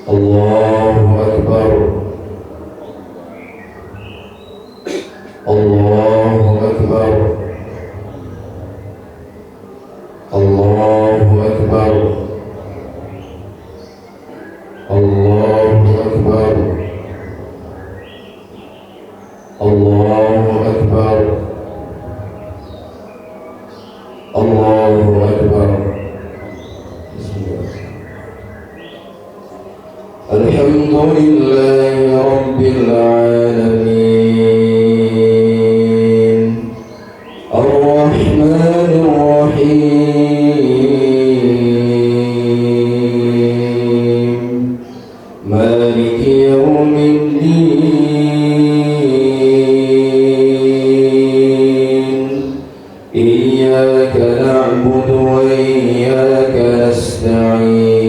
الله أكبر الله أكبر الله أكبر الله أكبر الله أكبر الله أكبر. الحمد لله رب العالمين الرحمن الرحيم مالك يوم الدين إياك نعبد وإياك نستعين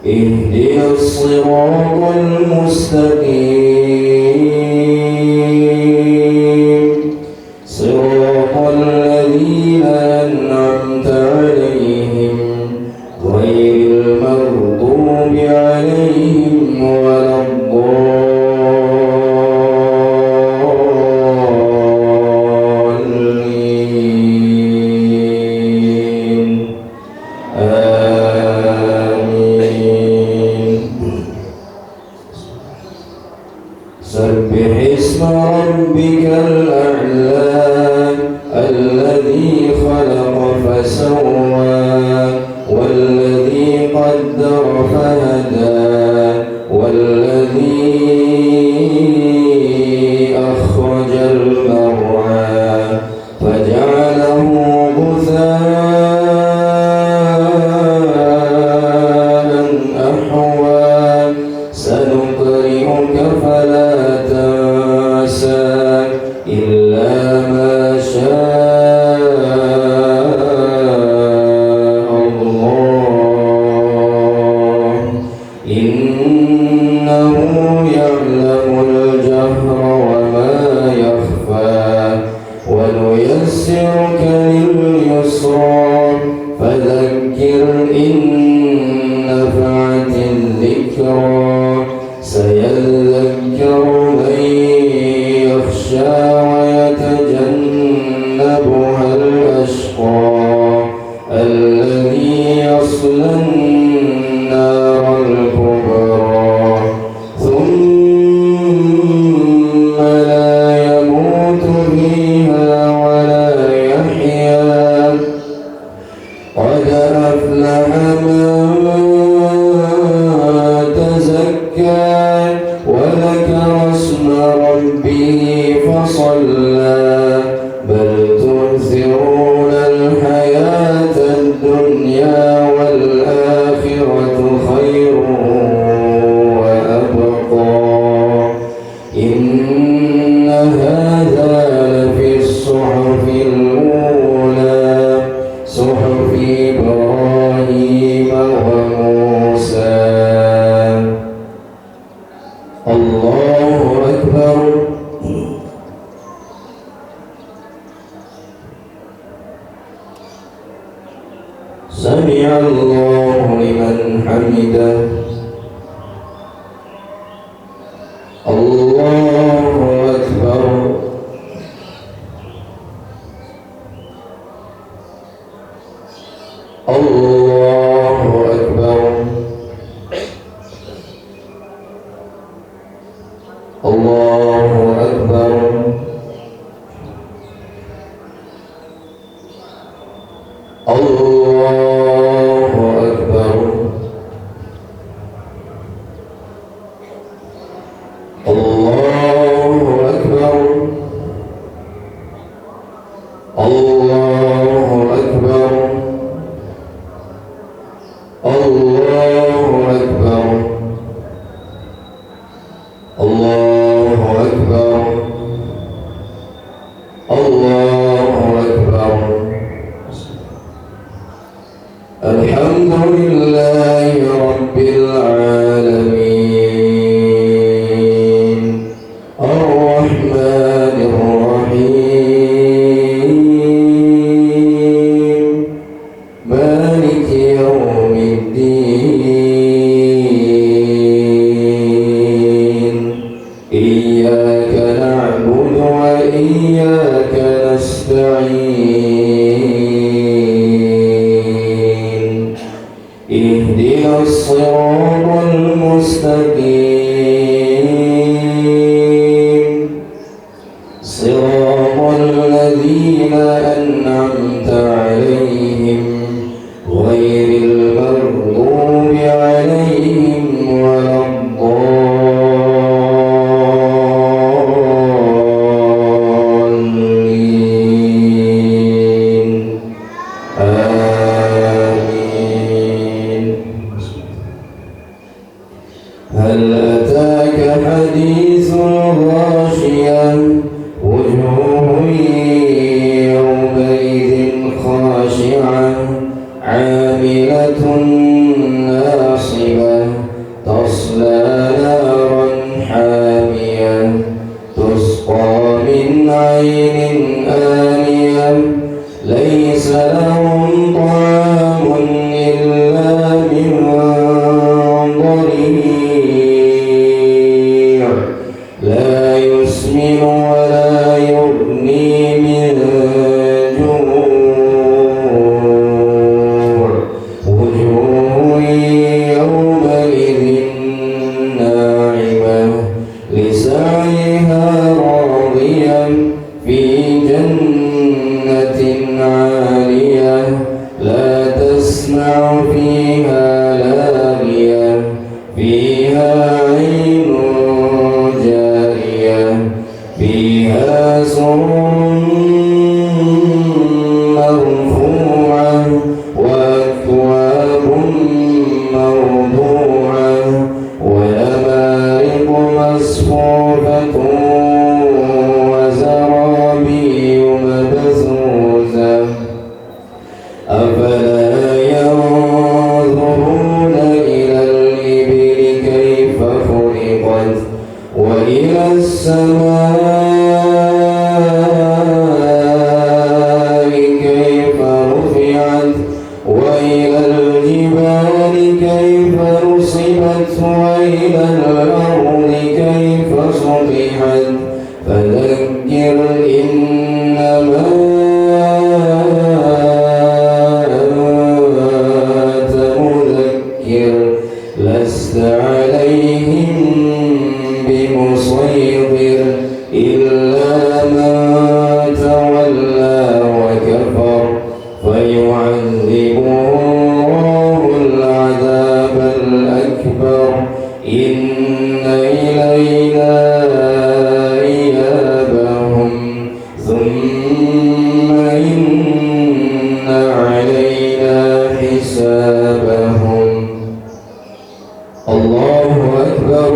اهدنا الصراط المستقيم صراط الذين أنعمت عليهم غير المغضوب عليهم ولا الضالين آمين. سبح اسم ربك الأعلى الذي خلق فسوى والذي قدر فهدى والذي أخرج المرعى فجعله غثاء أحوى سنقرئك فلا تنسى إلا ما شاء الله إنه يعلم الجهر وما يخفى ونيسرك لليسرى فذكر إن نفعت الذكرى سيذكر من يخشى ويتجنبها الأشقى الذي يصلى النار الكبرى ثم لا يموت فيها ولا يحيا قد أفلح من تزكى وذكر اسم ربه فصلى بل تؤثرون الحياة الدنيا والآخرة خير وأبقى إن هذا لفي الصحف الأولى صحف إبراهيم وموسى. الله أكبر. سمع الله لمن حمده. الله أكبر. الله أكبر. الله أكبر. الله أكبر. الله أكبر. الله أكبر. الله أكبر. الله أكبر. الله أكبر. الحمد لله رب العالمين الرحمن الرحيم مالك يوم الدين اهدنا الصراط المستقيم صراط الذين أنعمت عليهم غير المغضوب عليهم ولا الضالين آمين. هل أتاك حديث الغاشية وجوه يومئذ خاشعة عاملة ناصبة تصلى نارا حامية تسقى من عين آنية ليس لهم طعام إلا من ضريع لا يسمن ولا يغني من جوع وجوه يومئذ ناعمة لسعيها راضية في جنة عالية لا تسمع فيها لاغية فيها عين جارية فيها سرر مرفوعة وأكواب موضوعة ونمارق مصفوفة وزرابي مبثوثة أفلا ينظرون إلى الإبل كيف خلقت وإلى السماء كيف رفعت وإلى الجبال كيف نصبت وإلى الأرض كيف سطحت فذكر إنما أنت مذكر لست عليهم بمسيطر إلا من تولى وكفر فيعذبه الله العذاب الأكبر إن إلينا إيابهم ثم إن علينا حسابهم. الله أكبر.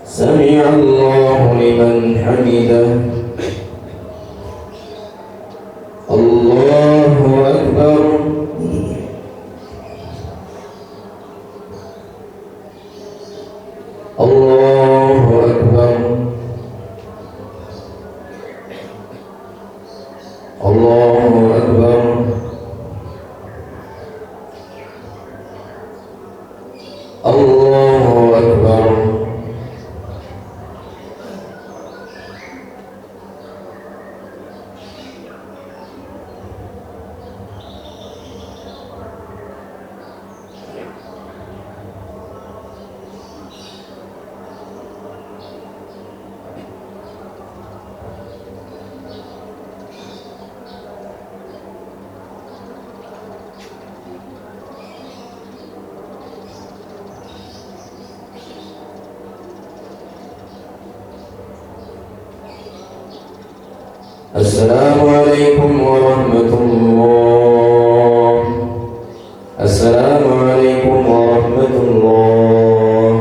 سمع الله لمن حمده. الله أكبر. الله أكبر. الله أكبر. الله أكبر. السلام عليكم ورحمة الله. السلام عليكم ورحمة الله.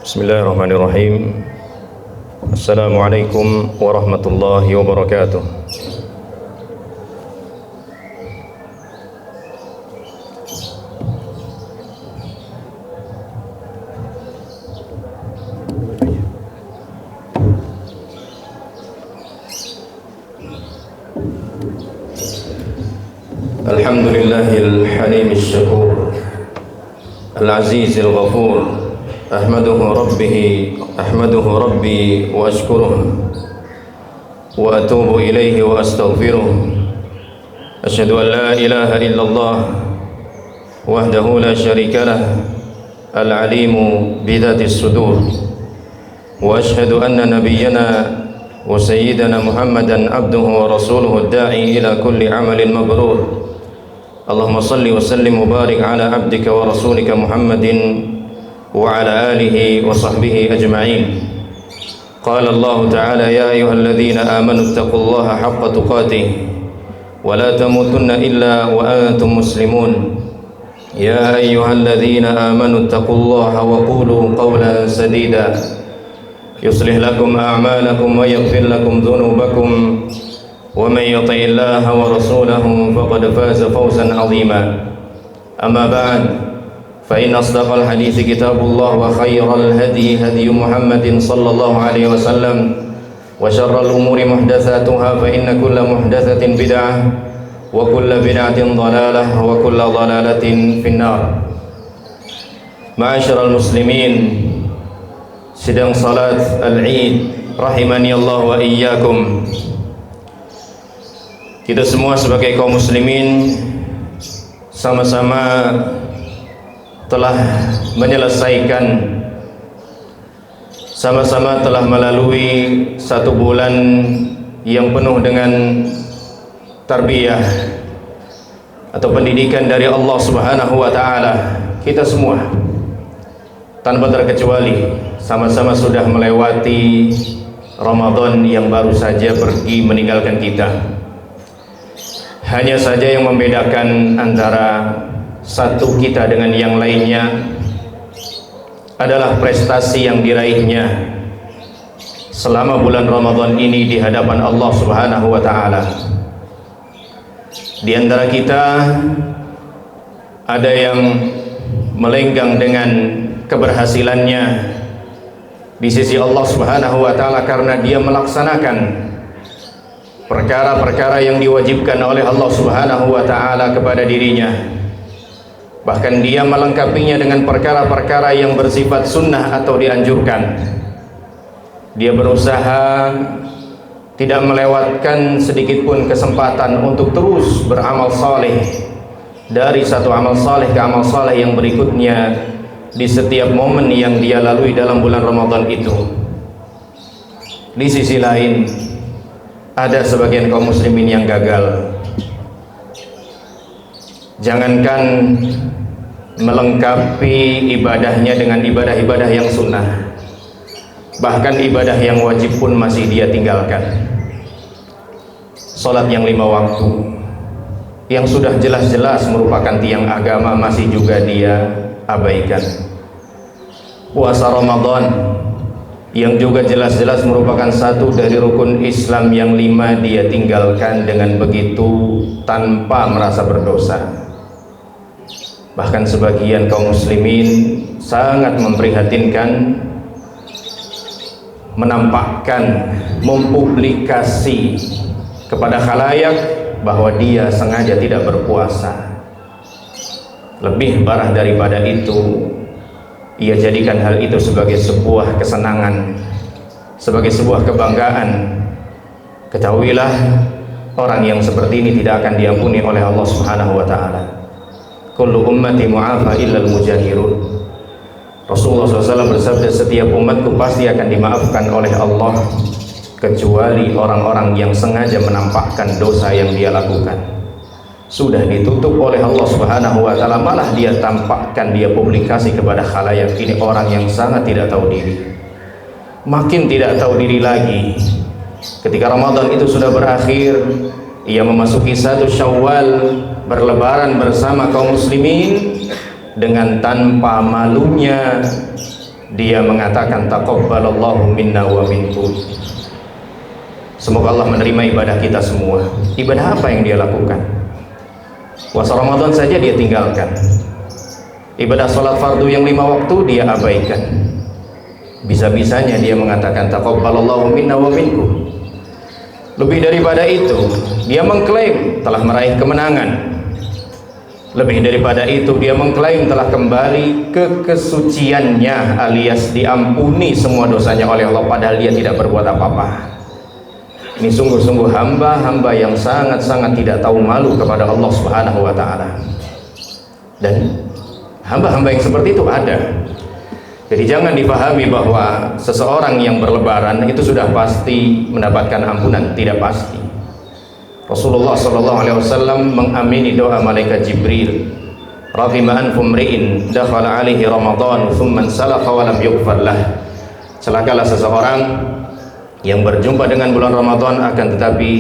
Bismillahirrahmanirrahim. Assalamualaikum warahmatullahi wabarakatuh. الحمد لله الحليم الشكور العزيز الغفور أحمده ربي وأشكره وأتوب إليه وأستغفره أشهد أن لا إله إلا الله وحده لا شريك له العليم بذات الصدور وأشهد أن نبينا وسيدنا محمدا عبده ورسوله الداعي إلى كل عمل مبرور اللهم صل وسلم وبارك على عبدك ورسولك محمد وعلى آله وصحبه أجمعين قال الله تعالى يا أيها الذين آمنوا اتقوا الله حق تقاته ولا تموتن إلا وأنتم مسلمون يا أيها الذين آمنوا اتقوا الله وقولوا قولا سديدا يصلح لكم أعمالكم ويغفر لكم ذنوبكم ومن يطع الله ورسوله فقد فاز فوزا عظيما أما بعد فإن أصدق الحديث كتاب الله وخير الهدي هدي محمد صلى الله عليه وسلم وشر الأمور محدثاتها فإن كل محدثة بدعة وكل بدعة ضلالة وكل ضلالة في النار معاشر المسلمين sedang salat al-Eid rahimani Allah wa iyyakum. Kita semua sebagai kaum muslimin sama-sama telah menyelesaikan, sama-sama telah melalui satu bulan yang penuh dengan tarbiyah atau pendidikan dari Allah Subhanahu wa taala. Kita semua tanpa terkecuali sama-sama sudah melewati Ramadan yang baru saja pergi meninggalkan kita. Hanya saja yang membedakan antara satu kita dengan yang lainnya adalah prestasi yang diraihnya selama bulan Ramadan ini di hadapan Allah Subhanahu wa taala. Di antara kita ada yang melenggang dengan keberhasilannya di sisi Allah Subhanahu wa taala karena dia melaksanakan perkara-perkara yang diwajibkan oleh Allah Subhanahu wa taala kepada dirinya. Bahkan dia melengkapinya dengan perkara-perkara yang bersifat sunnah atau dianjurkan. Dia berusaha tidak melewatkan sedikit pun kesempatan untuk terus beramal saleh, dari satu amal saleh ke amal saleh yang berikutnya di setiap momen yang dia lalui dalam bulan Ramadan itu. Di sisi lain ada sebagian kaum muslimin yang gagal. Jangankan melengkapi ibadahnya dengan ibadah-ibadah yang sunnah, bahkan ibadah yang wajib pun masih dia tinggalkan. Salat yang 5 waktu yang sudah jelas-jelas merupakan tiang agama masih juga dia abaikan. Puasa Ramadan yang juga jelas-jelas merupakan satu dari rukun Islam yang 5 dia tinggalkan dengan begitu tanpa merasa berdosa. Bahkan sebagian kaum muslimin sangat memprihatinkan menampakkan, mempublikasi kepada khalayak bahwa dia sengaja tidak berpuasa. Lebih parah daripada itu, ia jadikan hal itu sebagai sebuah kesenangan, sebagai sebuah kebanggaan. Ketahuilah, orang yang seperti ini tidak akan diampuni oleh Allah Subhanahu wa taala. Kullu ummati mu'afa illa al-mujahirun. Rasulullah SAW bersabda, setiap umatku pasti akan dimaafkan oleh Allah kecuali orang-orang yang sengaja menampakkan dosa yang dia lakukan. Sudah ditutup oleh Allah Subhanahu wa taala, malah dia tampakkan, dia publikasi kepada khalayak. Ini orang yang sangat tidak tahu diri. Makin tidak tahu diri lagi. Ketika Ramadan itu sudah berakhir, ia memasuki 1 Syawal, berlebaran bersama kaum muslimin, dengan tanpa malunya dia mengatakan taqabbalallahu minna wa minkum. Semoga Allah menerima ibadah kita semua. Ibadah apa yang dia lakukan? Puasa Ramadan saja dia tinggalkan. Ibadah sholat fardu yang 5 waktu dia abaikan. Bisa-bisanya dia mengatakan taqabbalallahu minna wa minkum. Lebih daripada itu, dia mengklaim telah meraih kemenangan. Lebih daripada itu, dia mengklaim telah kembali ke kesuciannya, alias diampuni semua dosanya oleh Allah, padahal dia tidak berbuat apa-apa. Ini sungguh-sungguh hamba-hamba yang sangat-sangat tidak tahu malu kepada Allah Subhanahu wa ta'ala. Dan hamba-hamba yang seperti itu ada. Jadi jangan dipahami bahwa seseorang yang berlebaran itu sudah pasti mendapatkan ampunan, tidak pasti. Rasulullah SAW mengamini doa malaikat Jibril, raghima anfu mri'in dakhala alaihi Ramadan thumma salakha wa lam yughfar lah. Celakalah seseorang yang berjumpa dengan bulan Ramadan, akan tetapi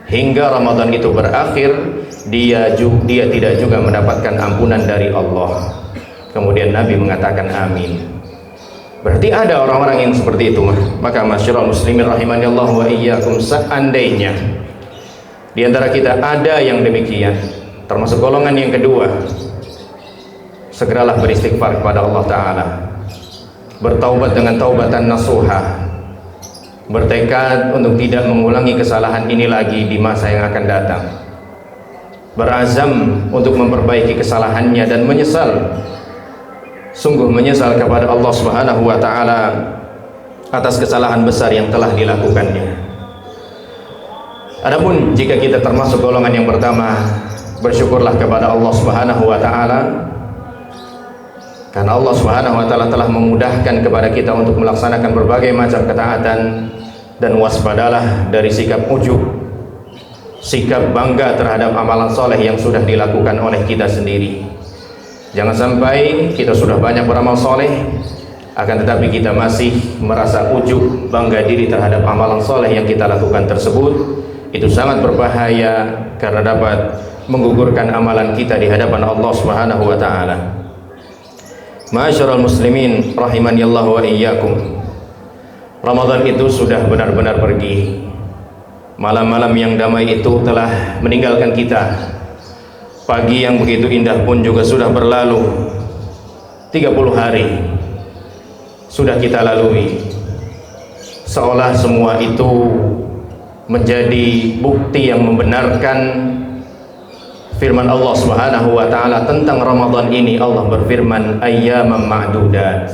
hingga Ramadan itu berakhir dia tidak juga mendapatkan ampunan dari Allah. Kemudian Nabi mengatakan amin. Berarti ada orang-orang yang seperti itu. Maka masyarul muslimin rahimanillah wa iyyakum, seandainya di antara kita ada yang demikian, termasuk golongan yang kedua, segeralah beristighfar kepada Allah Ta'ala, bertaubat dengan taubatan nasuha, bertekad untuk tidak mengulangi kesalahan ini lagi di masa yang akan datang, berazam untuk memperbaiki kesalahannya dan menyesal, sungguh menyesal kepada Allah Subhanahu wa Ta'ala atas kesalahan besar yang telah dilakukannya. Adapun jika kita termasuk golongan yang pertama, bersyukurlah kepada Allah Subhanahu wa Ta'ala, karena Allah Subhanahu wa Ta'ala telah memudahkan kepada kita untuk melaksanakan berbagai macam ketaatan. Dan waspadalah dari sikap ujub, sikap bangga terhadap amalan soleh yang sudah dilakukan oleh kita sendiri. Jangan sampai kita sudah banyak beramal soleh, akan tetapi kita masih merasa ujub, bangga diri terhadap amalan soleh yang kita lakukan tersebut. Itu sangat berbahaya karena dapat menggugurkan amalan kita di hadapan Allah Subhanahu wa Ta'ala. Ma'asyiral muslimin rahimani Allah wa iyyakum, Ramadan itu sudah benar-benar pergi. Malam-malam yang damai itu telah meninggalkan kita. Pagi yang begitu indah pun juga sudah berlalu. 30 hari sudah kita lalui, seolah semua itu menjadi bukti yang membenarkan firman Allah Subhanahu wa Ta'ala tentang Ramadan ini. Allah berfirman, ayyaman ma'dudat,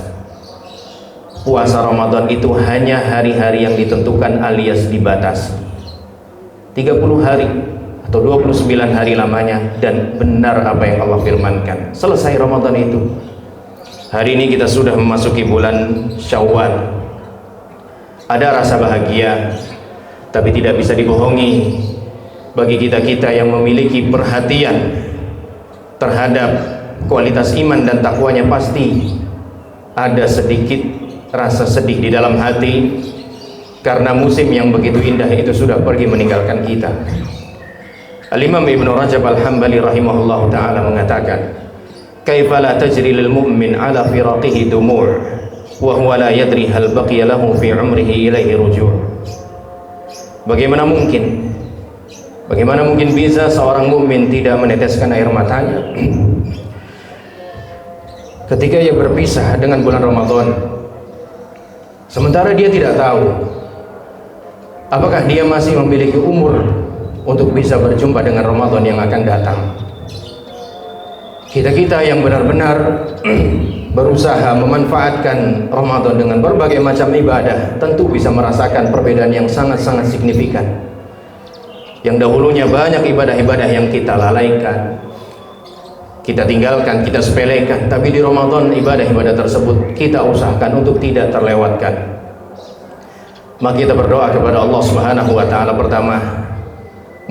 puasa Ramadan itu hanya hari-hari yang ditentukan alias dibatasi, 30 hari atau 29 hari lamanya. Dan benar apa yang Allah firmankan, selesai Ramadan itu. Hari ini kita sudah memasuki bulan Syawal. Ada rasa bahagia, tapi tidak bisa dibohongi bagi kita-kita yang memiliki perhatian terhadap kualitas iman dan takwanya. Pasti ada sedikit rasa sedih di dalam hati karena musim yang begitu indah itu sudah pergi meninggalkan kita. Al-Imam Ibnu Rajab Al-Hambali rahimahullah ta'ala mengatakan, kaifa la tajri lil mu'min ala firaqihi dumur wa huwa la yadri hal baqiya lahu fi umrihi ilaihi ruju'. Bagaimana mungkin bisa seorang mukmin tidak meneteskan air matanya ketika ia berpisah dengan bulan Ramadan, sementara dia tidak tahu apakah dia masih memiliki umur untuk bisa berjumpa dengan Ramadan yang akan datang. Kita-kita yang benar-benar berusaha memanfaatkan Ramadan dengan berbagai macam ibadah tentu bisa merasakan perbedaan yang sangat-sangat signifikan. Yang dahulunya banyak ibadah-ibadah yang kita lalaikan, kita tinggalkan, kita sepelekan, tapi di Ramadan ibadah-ibadah tersebut kita usahakan untuk tidak terlewatkan. Maka kita berdoa kepada Allah Subhanahu wa Ta'ala. Pertama,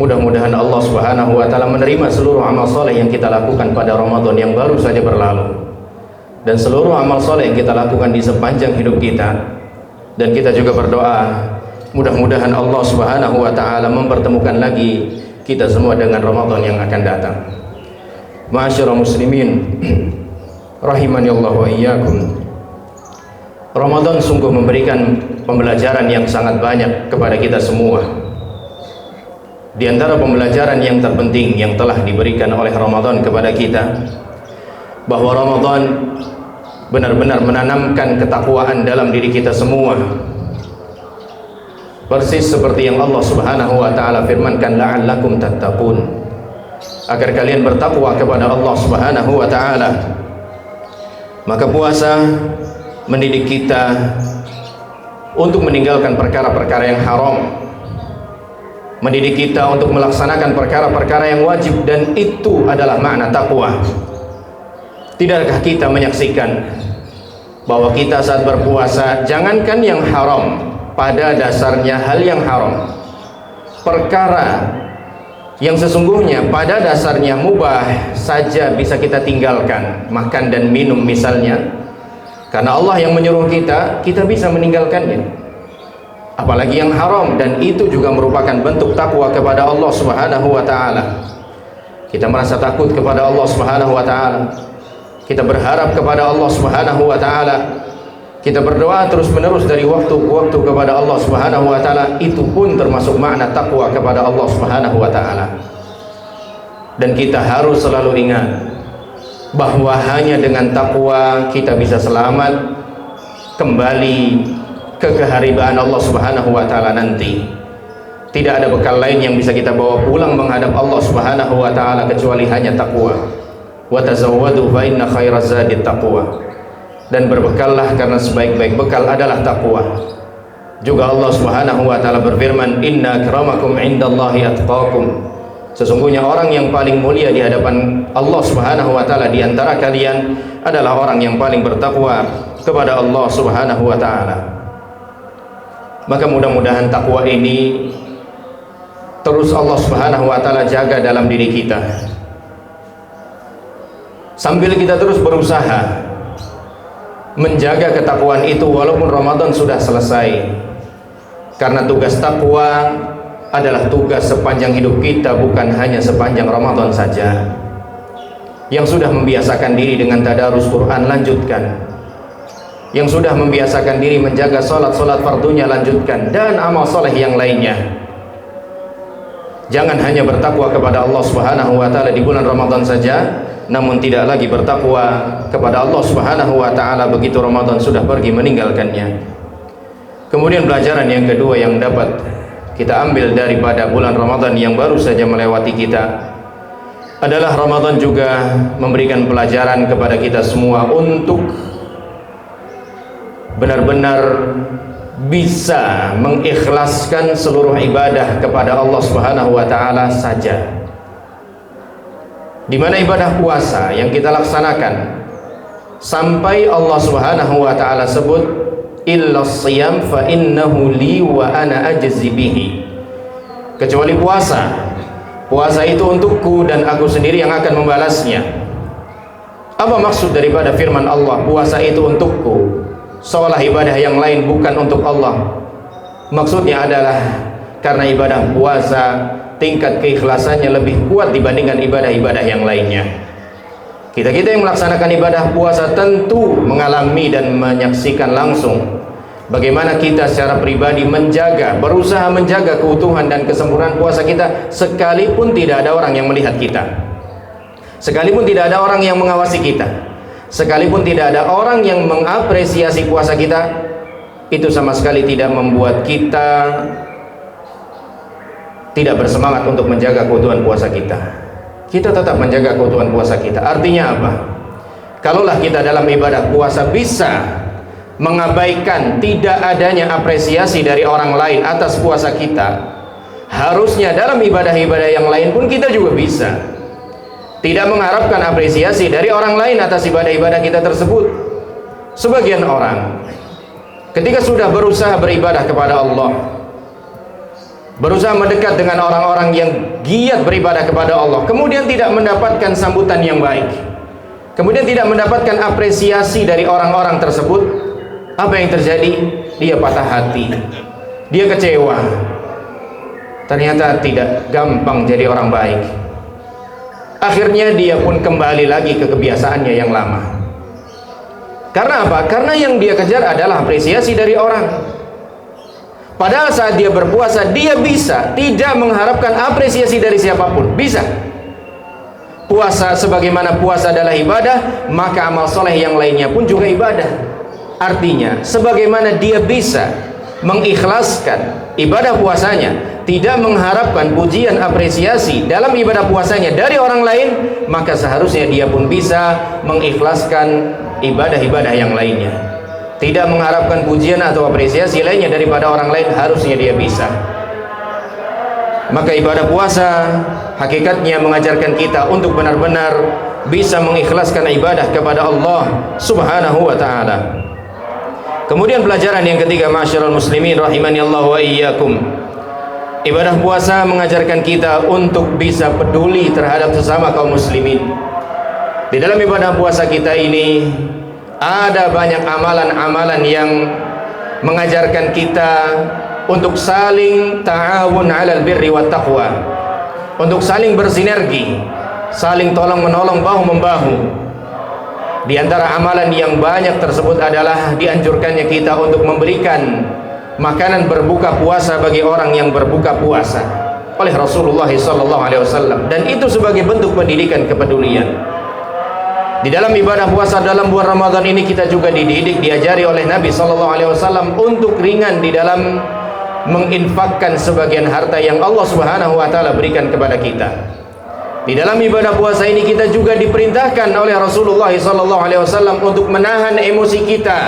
mudah-mudahan Allah Subhanahu wa Ta'ala menerima seluruh amal soleh yang kita lakukan pada Ramadan yang baru saja berlalu, dan seluruh amal soleh yang kita lakukan di sepanjang hidup kita. Dan kita juga berdoa mudah-mudahan Allah Subhanahu wa Ta'ala mempertemukan lagi kita semua dengan Ramadan yang akan datang. Ma'asyiral muslimin rahimani Allah wa iyyakum, Ramadan sungguh memberikan pembelajaran yang sangat banyak kepada kita semua. Di antara pembelajaran yang terpenting yang telah diberikan oleh Ramadan kepada kita, bahwa Ramadan benar-benar menanamkan ketakwaan dalam diri kita semua. Persis seperti yang Allah Subhanahu wa Ta'ala firmankan, la'allakum tattaqun, agar kalian bertakwa kepada Allah Subhanahu wa taala. Maka puasa mendidik kita untuk meninggalkan perkara-perkara yang haram, mendidik kita untuk melaksanakan perkara-perkara yang wajib, dan itu adalah makna takwa. Tidakkah kita menyaksikan bahwa kita saat berpuasa, jangankan yang haram, pada dasarnya hal yang haram, perkara yang sesungguhnya pada dasarnya mubah saja bisa kita tinggalkan, makan dan minum misalnya, karena Allah yang menyuruh kita, kita bisa meninggalkannya. Apalagi yang haram, dan itu juga merupakan bentuk takwa kepada Allah Subhanahu wa taala. Kita merasa takut kepada Allah Subhanahu wa taala. Kita berharap kepada Allah Subhanahu wa taala. Kita berdoa terus-menerus dari waktu ke waktu kepada Allah Subhanahu wa taala. Itu pun termasuk makna takwa kepada Allah Subhanahu wa taala. Dan kita harus selalu ingat bahwa hanya dengan takwa kita bisa selamat kembali ke keharibaan Allah Subhanahu wa taala nanti. Tidak ada bekal lain yang bisa kita bawa pulang menghadap Allah Subhanahu wa taala kecuali hanya takwa. Wa tazawwadu fa inna khairaz zadi taqwa. Dan berbekallah karena sebaik-baik bekal adalah takwa. Juga Allah Subhanahu wa taala berfirman, "Inna akramakum 'indallahi atqakum." Sesungguhnya orang yang paling mulia di hadapan Allah Subhanahu wa taala di antara kalian adalah orang yang paling bertakwa kepada Allah Subhanahu wa taala. Maka mudah-mudahan takwa ini terus Allah Subhanahu wa taala jaga dalam diri kita, sambil kita terus berusaha menjaga ketakwaan itu walaupun Ramadan sudah selesai. Karena tugas takwa adalah tugas sepanjang hidup kita, bukan hanya sepanjang Ramadan saja. Yang sudah membiasakan diri dengan tadarus Quran, lanjutkan. Yang sudah membiasakan diri menjaga solat fardunya, lanjutkan. Dan amal soleh yang lainnya. Jangan hanya bertakwa kepada Allah Subhanahu wa taala di bulan Ramadan saja, namun tidak lagi bertakwa kepada Allah Subhanahu wa taala begitu Ramadan sudah pergi meninggalkannya. Kemudian pelajaran yang kedua yang dapat kita ambil daripada bulan Ramadan yang baru saja melewati kita adalah Ramadan juga memberikan pelajaran kepada kita semua untuk benar-benar bisa mengikhlaskan seluruh ibadah kepada Allah Subhanahu wa taala saja. Di mana ibadah puasa yang kita laksanakan sampai Allah Subhanahu wa taala sebut illa shiyam fa innahu li wa ana ajzi bihi. Kecuali puasa. Puasa itu untukku dan aku sendiri yang akan membalasnya. Apa maksud daripada firman Allah puasa itu untukku? Seolah ibadah yang lain bukan untuk Allah. Maksudnya adalah karena ibadah puasa tingkat keikhlasannya lebih kuat dibandingkan ibadah-ibadah yang lainnya. Kita-kita yang melaksanakan ibadah puasa tentu mengalami dan menyaksikan langsung bagaimana kita secara pribadi berusaha menjaga keutuhan dan kesempurnaan puasa kita, sekalipun tidak ada orang yang melihat kita, sekalipun tidak ada orang yang mengawasi kita, sekalipun tidak ada orang yang mengapresiasi puasa kita. Itu sama sekali tidak membuat kita tidak bersemangat untuk menjaga keutuhan puasa kita. Kita tetap menjaga keutuhan puasa kita. Artinya apa? Kalaulah kita dalam ibadah puasa bisa mengabaikan tidak adanya apresiasi dari orang lain atas puasa kita, harusnya dalam ibadah-ibadah yang lain pun kita juga bisa tidak mengharapkan apresiasi dari orang lain atas ibadah-ibadah kita tersebut. Sebagian orang ketika sudah berusaha beribadah kepada Allah, berusaha mendekat dengan orang-orang yang giat beribadah kepada Allah, kemudian tidak mendapatkan sambutan yang baik, kemudian tidak mendapatkan apresiasi dari orang-orang tersebut, apa yang terjadi? Dia patah hati, dia kecewa, ternyata tidak gampang jadi orang baik. Akhirnya dia pun kembali lagi ke kebiasaannya yang lama. Karena apa? Karena yang dia kejar adalah apresiasi dari orang. Padahal saat dia berpuasa, dia bisa tidak mengharapkan apresiasi dari siapapun. Bisa. Puasa sebagaimana puasa adalah ibadah, maka amal soleh yang lainnya pun juga ibadah. Artinya, sebagaimana dia bisa mengikhlaskan ibadah puasanya tidak mengharapkan pujian apresiasi dalam ibadah puasanya dari orang lain, maka seharusnya dia pun bisa mengikhlaskan ibadah-ibadah yang lainnya. Tidak mengharapkan pujian atau apresiasi lainnya daripada orang lain, harusnya dia bisa. Maka ibadah puasa hakikatnya mengajarkan kita untuk benar-benar bisa mengikhlaskan ibadah kepada Allah Subhanahu wa taala. Kemudian pelajaran yang ketiga, ma'asyiral muslimin rahimani Allah wa iyyakum. Ibadah puasa mengajarkan kita untuk bisa peduli terhadap sesama kaum muslimin. Di dalam ibadah puasa kita ini ada banyak amalan-amalan yang mengajarkan kita untuk saling ta'awun 'alal birri wat taqwa, untuk saling bersinergi, saling tolong menolong, bahu membahu. Di antara amalan yang banyak tersebut adalah dianjurkannya kita untuk memberikan makanan berbuka puasa bagi orang yang berbuka puasa oleh Rasulullah SAW, dan itu sebagai bentuk pendidikan kepedulian. Di dalam ibadah puasa dalam bulan Ramadan ini kita juga dididik, diajari oleh Nabi SAW untuk ringan di dalam menginfakkan sebagian harta yang Allah Subhanahu wa taala berikan kepada kita. Di dalam ibadah puasa ini kita juga diperintahkan oleh Rasulullah SAW untuk menahan emosi kita.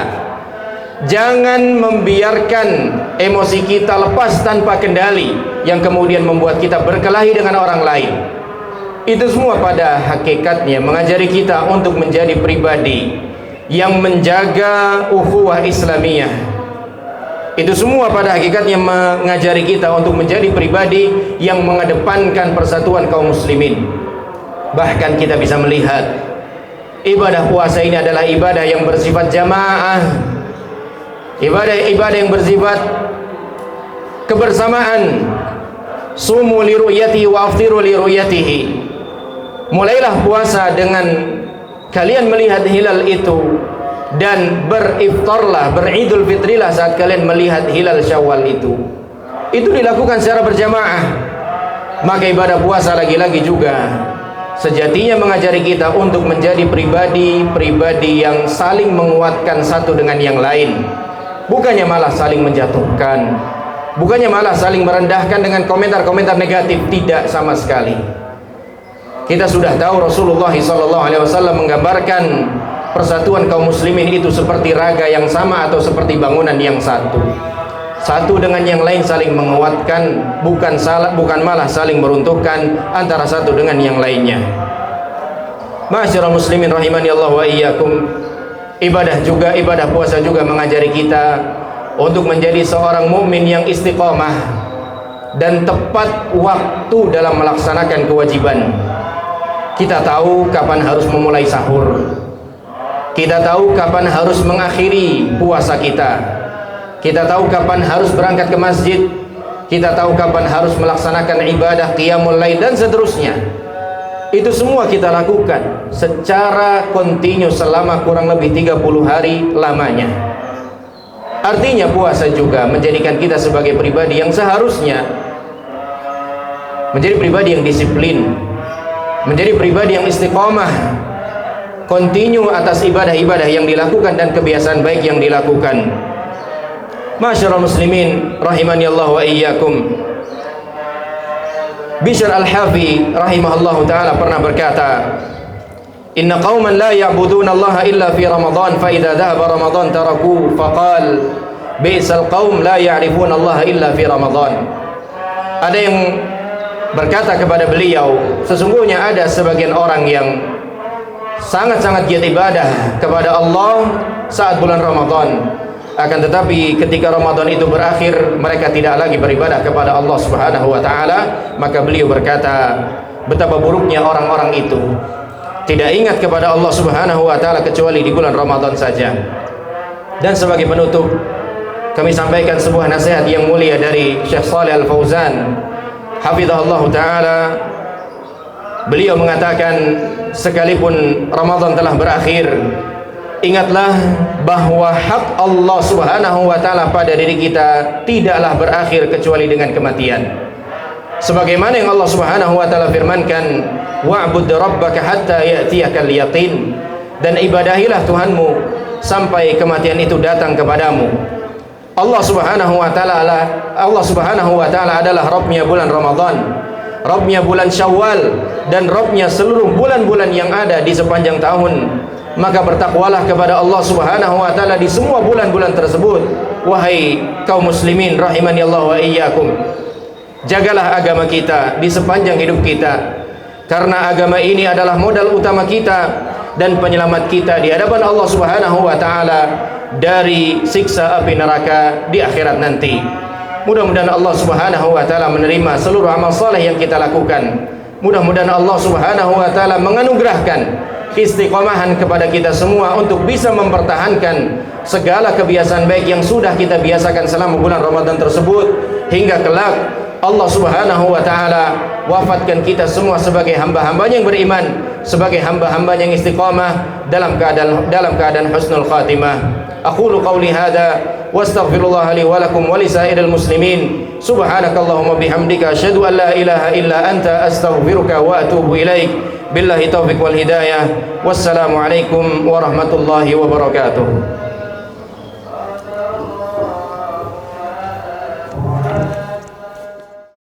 Jangan membiarkan emosi kita lepas tanpa kendali yang kemudian membuat kita berkelahi dengan orang lain. Itu semua pada hakikatnya mengajari kita untuk menjadi pribadi yang menjaga ukhuwah Islamiyah. Itu semua pada hakikatnya mengajari kita untuk menjadi pribadi yang mengedepankan persatuan kaum muslimin. Bahkan kita bisa melihat ibadah puasa ini adalah ibadah yang bersifat jamaah, ibadah yang bersifat kebersamaan. Sumu li ru'yatihi wa aftiru li ru'yatihi. Mulailah puasa dengan kalian melihat hilal itu, dan beriftarlah, beridul fitrilah saat kalian melihat hilal Syawal itu. Itu dilakukan secara berjamaah. Maka ibadah puasa lagi-lagi juga sejatinya mengajari kita untuk menjadi pribadi yang saling menguatkan satu dengan yang lain, bukannya malah saling menjatuhkan, bukannya malah saling merendahkan dengan komentar-komentar negatif. Tidak sama sekali. Kita sudah tahu Rasulullah SAW menggambarkan persatuan kaum muslimin itu seperti raga yang sama atau seperti bangunan yang satu. Satu dengan yang lain saling menguatkan, bukan malah saling meruntuhkan antara satu dengan yang lainnya. Ma'asyiral muslimin rahimani Allah wa iyyakum. Ibadah puasa juga mengajari kita untuk menjadi seorang mukmin yang istiqomah dan tepat waktu dalam melaksanakan kewajiban. Kita tahu kapan harus memulai sahur. Kita tahu kapan harus mengakhiri puasa kita. Kita tahu kapan harus berangkat ke masjid. Kita tahu kapan harus melaksanakan ibadah qiyamul lail dan seterusnya. Itu semua kita lakukan secara kontinu selama kurang lebih 30 hari lamanya. Artinya puasa juga menjadikan kita sebagai pribadi yang seharusnya menjadi pribadi yang disiplin, menjadi pribadi yang istiqomah, kontinu atas ibadah-ibadah yang dilakukan dan kebiasaan baik yang dilakukan. Ma'asyiral muslimin rahimani Allah wa iyyakum. Bishr al-Hafi rahimahullahu taala pernah berkata, "Inna qauman la ya'buduna Allah illa fi Ramadan, fa idza dhahaba Ramadan taraku." Faqal, "Bi'sal qaum la ya'rifuna Allah illa fi Ramadan." Ada yang berkata kepada beliau, sesungguhnya ada sebagian orang yang sangat-sangat giat ibadah kepada Allah saat bulan Ramadan, akan tetapi ketika Ramadan itu berakhir mereka tidak lagi beribadah kepada Allah Subhanahu wa taala. Maka beliau berkata, betapa buruknya orang-orang itu tidak ingat kepada Allah Subhanahu wa taala kecuali di bulan Ramadan saja. Dan sebagai penutup, kami sampaikan sebuah nasihat yang mulia dari Syekh Shalih Al-Fauzan hafizahullah taala. Beliau mengatakan, sekalipun Ramadan telah berakhir, ingatlah bahwa hak Allah Subhanahu wa taala pada diri kita tidaklah berakhir kecuali dengan kematian. Sebagaimana yang Allah Subhanahu wa taala firmankan, wa'bud rabbaka hatta ya'tiyakal yaqin, dan ibadahilah Tuhanmu sampai kematian itu datang kepadamu. Allah Subhanahu wa taala adalah Rabbnya bulan Ramadan, Rabbnya bulan Syawal, dan Rabbnya seluruh bulan-bulan yang ada di sepanjang tahun. Maka bertakwalah kepada Allah Subhanahu wa taala di semua bulan-bulan tersebut. Wahai kaum muslimin rahimani Allah wa iyyakum, jagalah agama kita di sepanjang hidup kita, karena agama ini adalah modal utama kita dan penyelamat kita di hadapan Allah Subhanahu wa taala dari siksa api neraka di akhirat nanti. Mudah-mudahan Allah Subhanahu wa taala menerima seluruh amal saleh yang kita lakukan. Mudah-mudahan Allah Subhanahu wa taala menganugerahkan istiqomahan kepada kita semua untuk bisa mempertahankan segala kebiasaan baik yang sudah kita biasakan selama bulan Ramadan tersebut, hingga kelak Allah Subhanahu wa taala wafatkan kita semua sebagai hamba-hambanya yang beriman, sebagai hamba-hambanya yang istiqamah dalam keadaan husnul khatimah. Aqulu qawli hadza wastaghfirullah li wa lakum wa lisairil muslimin. Subhanakallahumma bihamdika asyhadu an la ilaha illa anta astaghfiruka wa atubu ilaik. Billahi taufiq wal hidayah. Wassalamu alaikum warahmatullahi wabarakatuh.